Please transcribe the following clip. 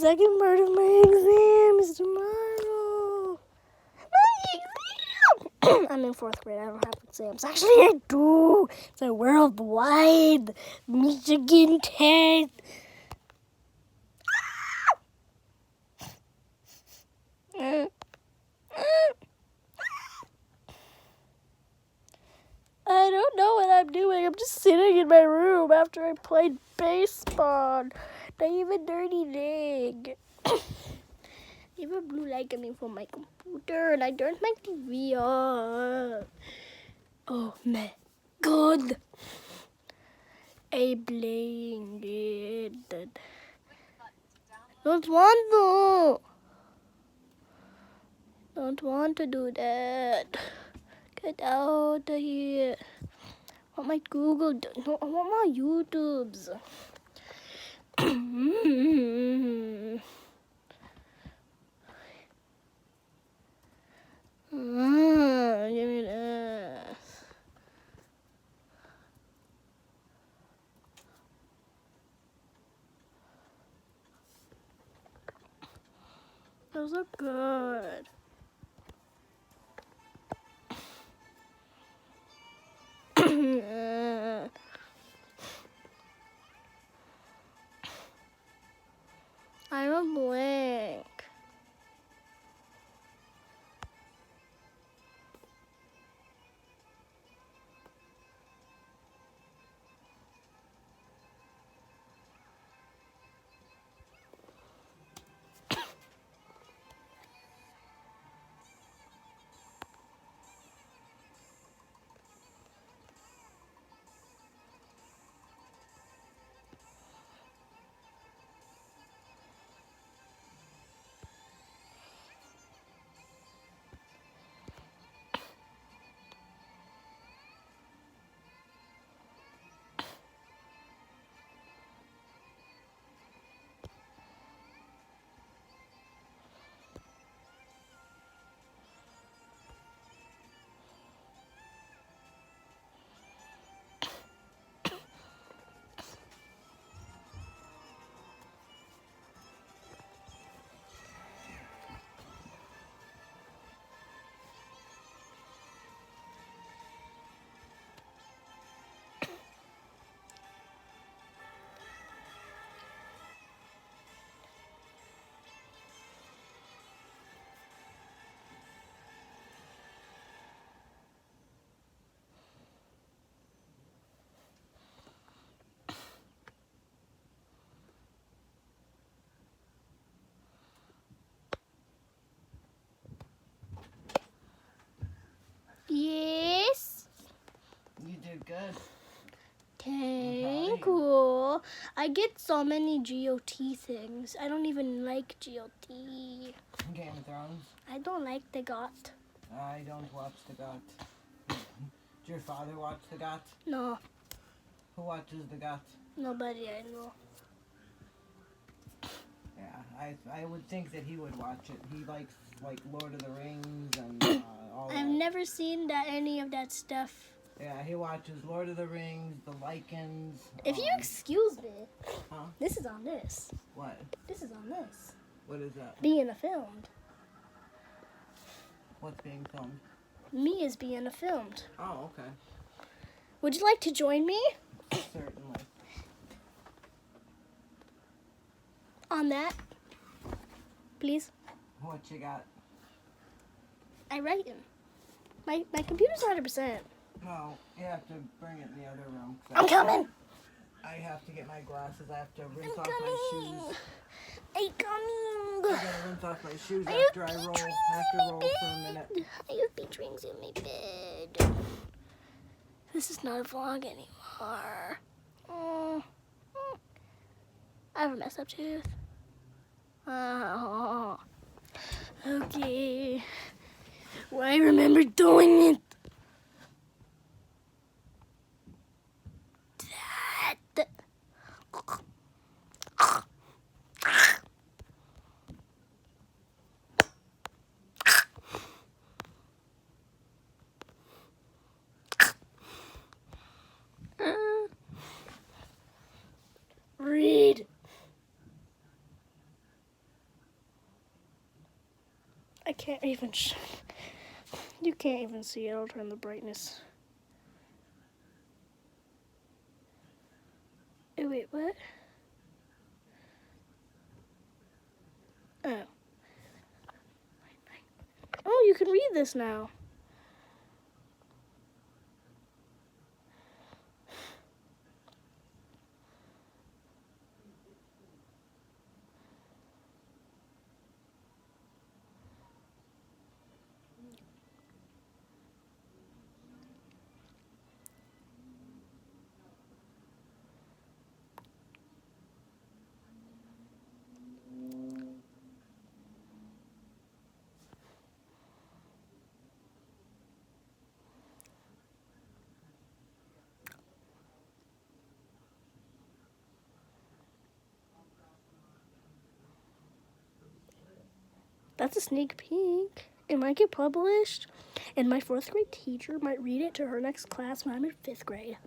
second part of my exam is tomorrow. My exam! I'm in 4th grade. I don't have exams. Actually, I do. It's a worldwide Michigan test. I don't know what I'm doing. I'm just sitting in my room after I played baseball. Not even dirty leg. I have a blue light coming from my computer and I turned my TV on. Oh my god. I blamed it. Don't want to do that. Get out of here. I want my Google. No, I want my YouTubes. Give me that. Those are good. I'm a blank. Yes. You did good. Thank you. I get so many GOT things. I don't even like GOT. Game of Thrones. I don't like the GOT. I don't watch the GOT. Did your father watch the GOT? No, Who watches the GOT? nobody I know. Yeah, I would think that he would watch it. He likes like Lord of the Rings and all I've that. never seen any of that stuff. Yeah, he watches Lord of the Rings, the Lycans. If you excuse me, Huh? this is on this. What? This is on this. What is that? Being filmed. What's being filmed? Me is being filmed. Oh, okay. Would you like to join me Certainly. on that? Please? What you got? I write him. My computer's 100%. No, you have to bring it in the other room. I'm coming. I have to get my glasses. I have to rinse I'm off my coming. shoes. I'm coming. I gotta rinse off my shoes I after have I roll. beatrings I have in to my roll bed. for a minute. I have beatrings in my bed. This is not a vlog anymore. I have a messed up tooth. Oh. Okay. Well, I remember doing it. That. Read. I can't even. You can't even see it. I'll turn the brightness. Oh, wait, what? Oh. Oh, you can read this now. That's a sneak peek. It might get published, and my 4th grade teacher might read it to her next class when I'm in 5th grade.